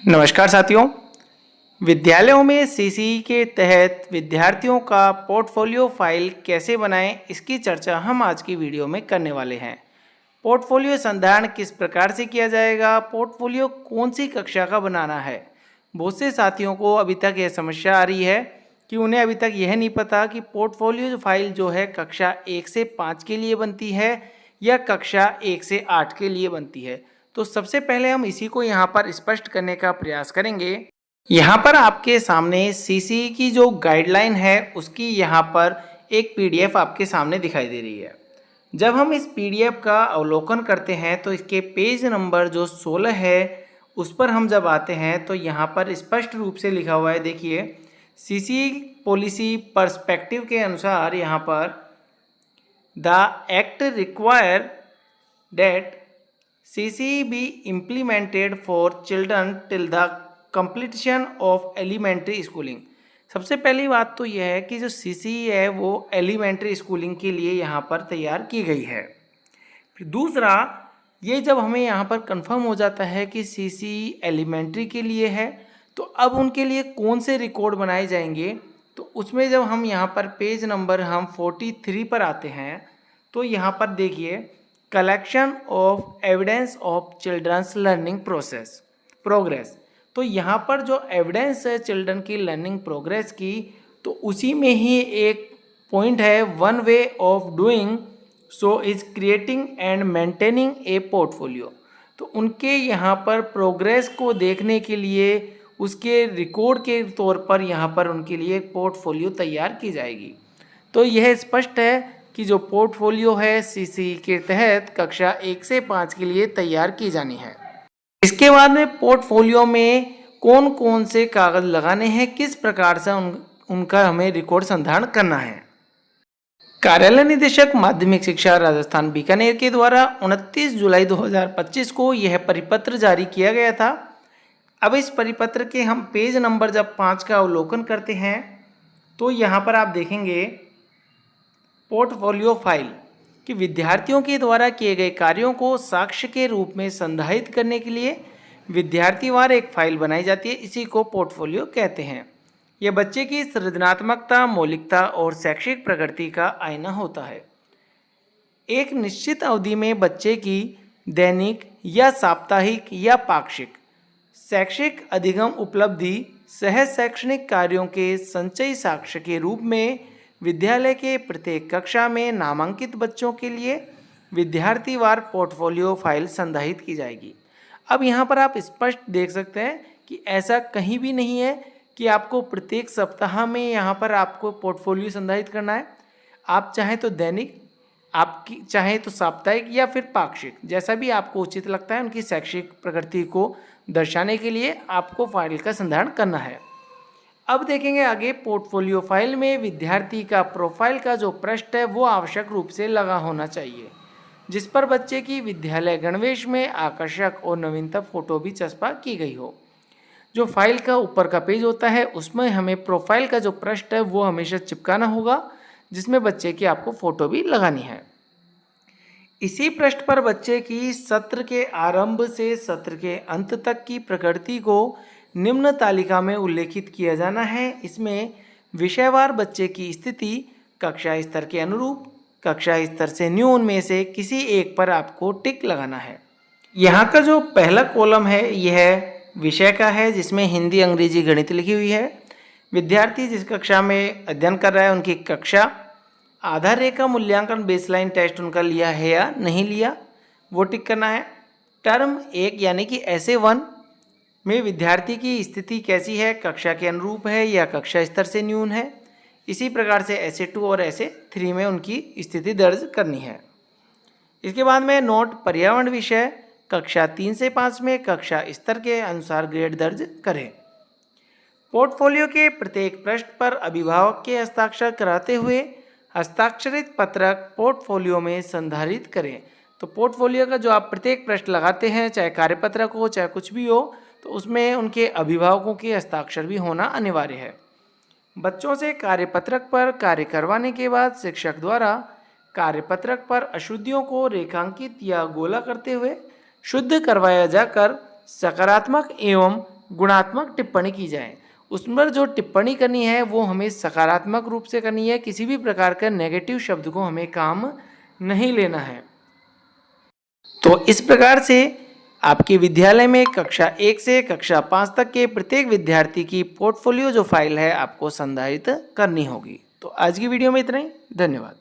नमस्कार साथियों। विद्यालयों में सीसी के तहत विद्यार्थियों का पोर्टफोलियो फाइल कैसे बनाएं, इसकी चर्चा हम आज की वीडियो में करने वाले हैं। पोर्टफोलियो संधारण किस प्रकार से किया जाएगा, पोर्टफोलियो कौन सी कक्षा का बनाना है। बहुत से साथियों को अभी तक यह समस्या आ रही है कि उन्हें अभी तक यह नहीं पता कि पोर्टफोलियो फाइल जो है कक्षा 1 से 5 के लिए बनती है या कक्षा 1 से 8 के लिए बनती है। तो सबसे पहले हम इसी को यहाँ पर स्पष्ट करने का प्रयास करेंगे। यहाँ पर आपके सामने सीसी की जो गाइडलाइन है उसकी यहाँ पर एक पीडीएफ आपके सामने दिखाई दे रही है। जब हम इस पीडीएफ का अवलोकन करते हैं तो इसके पेज नंबर जो 16 है उस पर हम जब आते हैं तो यहाँ पर स्पष्ट रूप से लिखा हुआ है। देखिए, सीसी पॉलिसी पर्सपेक्टिव के अनुसार यहाँ पर the act require that CC be implemented for children till the completion of elementary schooling। सबसे पहली बात तो यह है कि जो सीसी है वो एलिमेंट्री स्कूलिंग के लिए यहाँ पर तैयार की गई है। फिर दूसरा, ये जब हमें यहाँ पर कंफर्म हो जाता है कि सीसी एलिमेंट्री के लिए है तो अब उनके लिए कौन से रिकॉर्ड बनाए जाएंगे, तो उसमें जब हम यहाँ पर पेज नंबर हम 43 पर आते हैं तो यहाँ पर देखिए, collection of evidence of children's learning progress. तो यहाँ पर जो एविडेंस है चिल्ड्रन की लर्निंग प्रोग्रेस की, तो उसी में ही एक पॉइंट है, one way of doing so is creating and maintaining A portfolio. तो उनके यहाँ पर प्रोग्रेस को देखने के लिए उसके रिकॉर्ड के तौर पर यहाँ पर उनके लिए एक पोर्टफोलियो तैयार की जाएगी। तो यह स्पष्ट है कि जो पोर्टफोलियो है सीसी के तहत कक्षा 1 से 5 के लिए तैयार की जानी है। इसके बाद में पोर्टफोलियो में कौन कौन से कागज लगाने हैं, किस प्रकार से उनका हमें रिकॉर्ड संधारण करना है। कार्यालय निदेशक माध्यमिक शिक्षा राजस्थान बीकानेर के द्वारा 29 जुलाई 2025 को यह परिपत्र जारी किया गया था। अब इस परिपत्र के हम पेज नंबर जब 5 का अवलोकन करते हैं तो यहाँ पर आप देखेंगे पोर्टफोलियो फाइल कि विद्यार्थियों के द्वारा किए गए कार्यों को साक्ष्य के रूप में संधारित करने के लिए विद्यार्थीवार एक फाइल बनाई जाती है। इसी को पोर्टफोलियो कहते हैं। यह बच्चे की सृजनात्मकता, मौलिकता और शैक्षिक प्रगति का आईना होता है। एक निश्चित अवधि में बच्चे की दैनिक या साप्ताहिक या पाक्षिक शैक्षिक अधिगम उपलब्धि सह शैक्षणिक कार्यों के संचयी साक्ष्य के रूप में विद्यालय के प्रत्येक कक्षा में नामांकित बच्चों के लिए विद्यार्थीवार पोर्टफोलियो फाइल संधारित की जाएगी। अब यहाँ पर आप स्पष्ट देख सकते हैं कि ऐसा कहीं भी नहीं है कि आपको प्रत्येक सप्ताह में यहाँ पर आपको पोर्टफोलियो संधारित करना है। आप चाहे तो दैनिक, आपकी चाहे तो साप्ताहिक या फिर पाक्षिक, जैसा भी आपको उचित लगता है उनकी शैक्षिक प्रगति को दर्शाने के लिए आपको फाइल का संधारण करना है। अब देखेंगे आगे, पोर्टफोलियो फाइल में विद्यार्थी का प्रोफाइल का जो पृष्ठ है वो आवश्यक रूप से लगा होना चाहिए, जिस पर बच्चे की विद्यालय गणवेश में आकर्षक और नवीनतम फोटो भी चस्पा की गई हो। जो फाइल का ऊपर का पेज होता है उसमें हमें प्रोफाइल का जो पृष्ठ है वो हमेशा चिपकाना होगा, जिसमें बच्चे की आपको फोटो भी लगानी है। इसी पृष्ठ पर बच्चे की सत्र के आरंभ से सत्र के अंत तक की प्रकृति को निम्न तालिका में उल्लेखित किया जाना है। इसमें विषयवार बच्चे की स्थिति कक्षा स्तर के अनुरूप कक्षा स्तर से न्यून में से किसी एक पर आपको टिक लगाना है। यहाँ का जो पहला कॉलम है यह विषय का है, जिसमें हिंदी, अंग्रेजी, गणित लिखी हुई है। विद्यार्थी जिस कक्षा में अध्ययन कर रहा है उनकी कक्षा, आधार रेखा मूल्यांकन बेसलाइन टेस्ट उनका लिया है या नहीं लिया वो टिक करना है। टर्म 1 यानी कि ऐसे 1 में विद्यार्थी की स्थिति कैसी है, कक्षा के अनुरूप है या कक्षा स्तर से न्यून है। इसी प्रकार से ऐसे 2 और ऐसे 3 में उनकी स्थिति दर्ज करनी है। इसके बाद में नोट, पर्यावरण विषय कक्षा 3 से 5 में कक्षा स्तर के अनुसार ग्रेड दर्ज करें। पोर्टफोलियो के प्रत्येक पृष्ठ पर अभिभावक के हस्ताक्षर कराते हुए हस्ताक्षरित पत्रक पोर्टफोलियो में संधारित करें। तो पोर्टफोलियो का जो आप प्रत्येक पृष्ठ लगाते हैं, चाहे कार्यपत्रक हो चाहे कुछ भी हो, तो उसमें उनके अभिभावकों के हस्ताक्षर भी होना अनिवार्य है। बच्चों से कार्यपत्रक पर कार्य करवाने के बाद शिक्षक द्वारा कार्यपत्रक पर अशुद्धियों को रेखांकित या गोला करते हुए शुद्ध करवाया जाकर सकारात्मक एवं गुणात्मक टिप्पणी की जाए। उस पर जो टिप्पणी करनी है वो हमें सकारात्मक रूप से करनी है, किसी भी प्रकार का नेगेटिव शब्द को हमें काम नहीं लेना है। तो इस प्रकार से आपके विद्यालय में कक्षा 1 से कक्षा 5 तक के प्रत्येक विद्यार्थी की पोर्टफोलियो जो फाइल है आपको संधारित करनी होगी। तो आज की वीडियो में इतना ही। धन्यवाद।